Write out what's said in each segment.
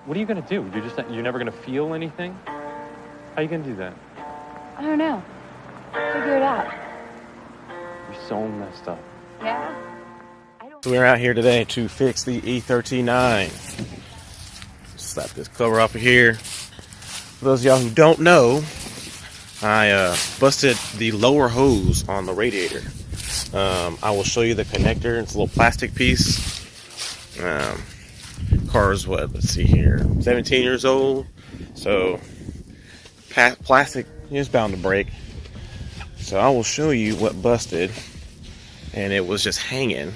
What are you gonna do? You're never gonna feel anything? How are you gonna do that? I don't know. Figure it out. You're so messed up. Yeah? So we're out here today to fix the E39. Slap this cover off of here. For those of y'all who don't know, I busted the lower hose on the radiator. I will show you the connector. It's a little plastic piece. Car's what? Let's see here. 17 years old. So plastic is bound to break. So I will show you what busted. And it was just hanging.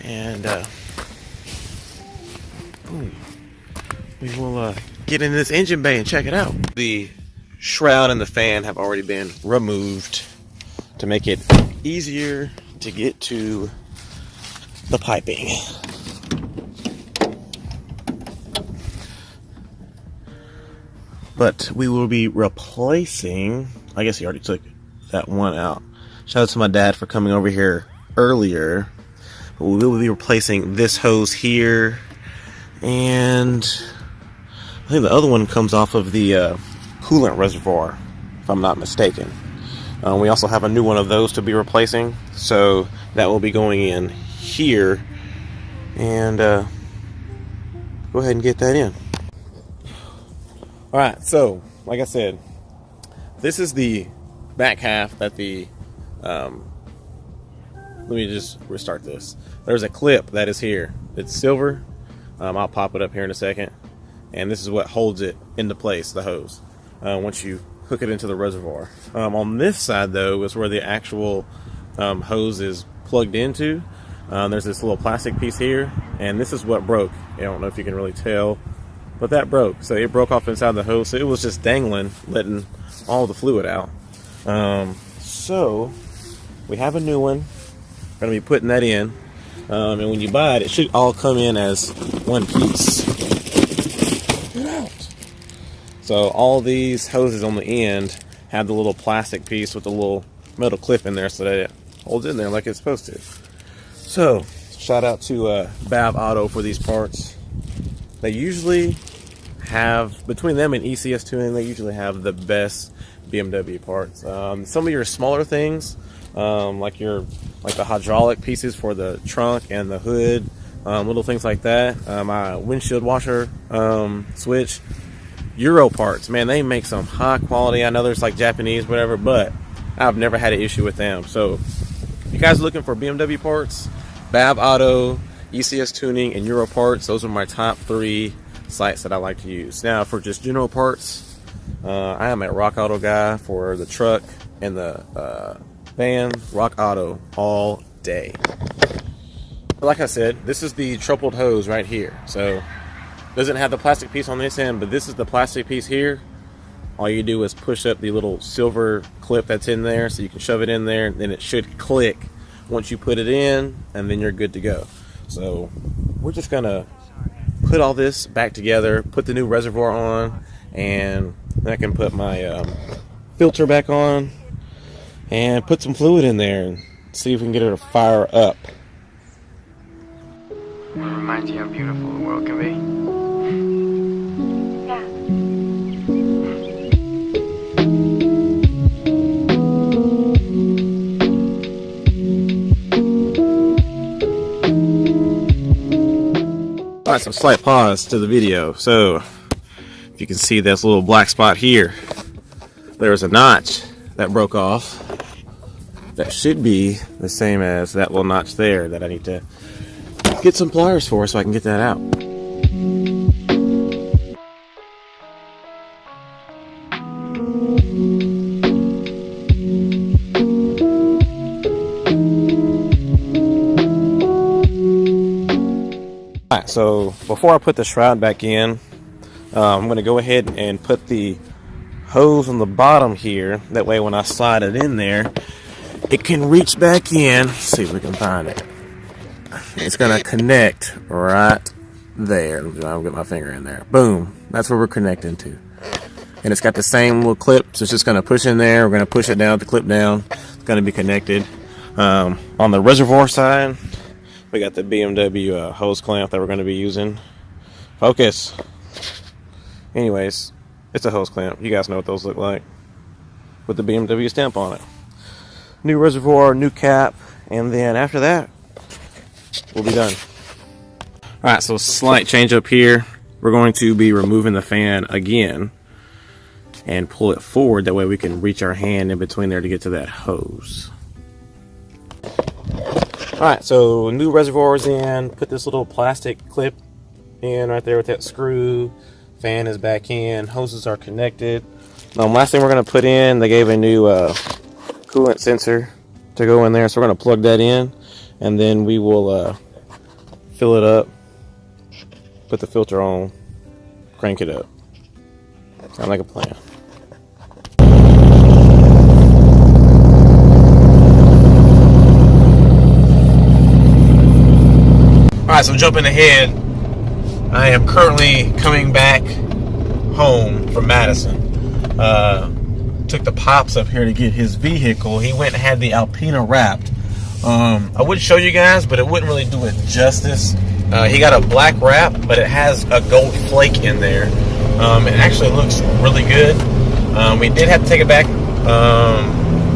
And boom. We will get into this engine bay and check it out. The shroud and the fan have already been removed to make it easier to get to the piping. But we will be replacing, I guess he already took that one out. Shout out to my dad for coming over here earlier. But we will be replacing this hose here. And I think the other one comes off of the coolant reservoir, if I'm not mistaken. We also have a new one of those to be replacing. So that will be going in here. And go ahead and get that in. Alright, so like I said, this is the back half that the let me just restart this. There's a clip that is here. It's silver. I'll pop it up here in a second. And this is what holds it into place, the hose, once you hook it into the reservoir. On this side though is where the actual hose is plugged into. There's this little plastic piece here, and this is what broke. I don't know if you can really tell, but that broke. So it broke off inside the hose, so it was just dangling, letting all the fluid out. So we have a new one. We're going to be putting that in. And when you buy it, it should all come in as one piece. Get out. So all these hoses on the end have the little plastic piece with the little metal clip in there so that it holds in there like it's supposed to. So shout out to Bav Auto for these parts. They usually have, between them and ECS Tuning, they usually have the best BMW parts. Some of your smaller things, like the hydraulic pieces for the trunk and the hood, little things like that. My windshield washer switch, Euro parts, man, they make some high quality. I know there's like Japanese, whatever, but I've never had an issue with them. So if you guys are looking for BMW parts, Bav Auto, ECS Tuning, and Euro Parts, those are my top 3 sites that I like to use. Now for just general parts, I am a Rock Auto guy for the truck and the van. Rock Auto all day. But like I said, this is the tripled hose right here. So doesn't have the plastic piece on this end, but this is the plastic piece here. All you do is push up the little silver clip that's in there, so you can shove it in there, and then it should click once you put it in, and then you're good to go. So we're just gonna put all this back together, put the new reservoir on, and then I can put my filter back on and put some fluid in there and see if we can get it to fire up. Reminds you how beautiful the world can be. Alright, some slight pause to the video. So, if you can see this little black spot here, there's a notch that broke off. That should be the same as that little notch there that I need to get some pliers for so I can get that out. Alright, so before I put the shroud back in, I'm going to go ahead and put the hose on the bottom here. That way when I slide it in there, it can reach back in. Let's see if we can find it. It's going to connect right there. I'll get my finger in there. Boom. That's where we're connecting to. And it's got the same little clip, so it's just going to push in there. We're going to push it down, the clip down. It's going to be connected. On the reservoir side, we got the BMW hose clamp that we're going to be using. Focus. Anyways, it's a hose clamp. You guys know what those look like, with the BMW stamp on it. New reservoir, new cap, and then after that, we'll be done. Alright, so slight change up here. We're going to be removing the fan again and pull it forward. That way we can reach our hand in between there to get to that hose. Alright, so new reservoirs in. Put this little plastic clip in right there with that screw. Fan is back in. Hoses are connected. Last thing we're going to put in, they gave a new coolant sensor to go in there. So we're going to plug that in. And then we will fill it up. Put the filter on. Crank it up. Sound like a plan. Alright, so jumping ahead, I am currently coming back home from Madison. Took the Pops up here to get his vehicle. He went and had the Alpina wrapped. I would show you guys, but it wouldn't really do it justice. He got a black wrap, but it has a gold flake in there. It actually looks really good. We did have to take it back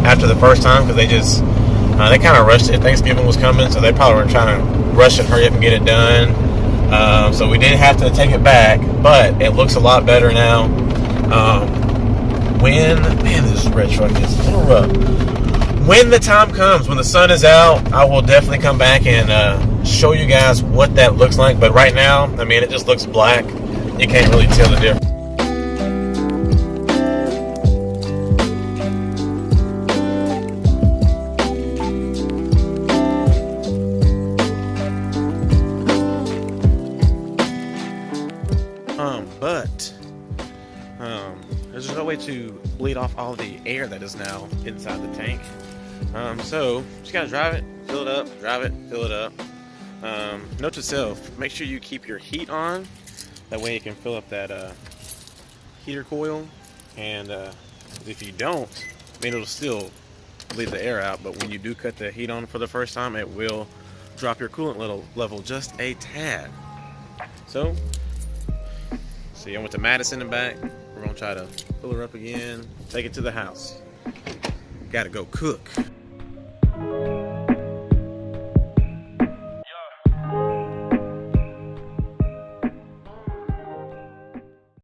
after the first time because they kind of rushed it. Thanksgiving was coming, so they probably were trying to rush and hurry up and get it done. So we did have to take it back, but it looks a lot better now. Man, this red truck is a little rough. When the time comes, when the sun is out, I will definitely come back and show you guys what that looks like. But right now, I mean, it just looks black. You can't really tell the difference. There's no way to bleed off all the air that is now inside the tank. So just gotta drive it, fill it up, drive it, fill it up. Note to self, make sure you keep your heat on. That way you can fill up that heater coil. And if you don't, I mean, it'll still bleed the air out, but when you do cut the heat on for the first time, it will drop your coolant level just a tad. So, see, I went to Madison and back. We're gonna try to fill her up again, take it to the house. Gotta go cook.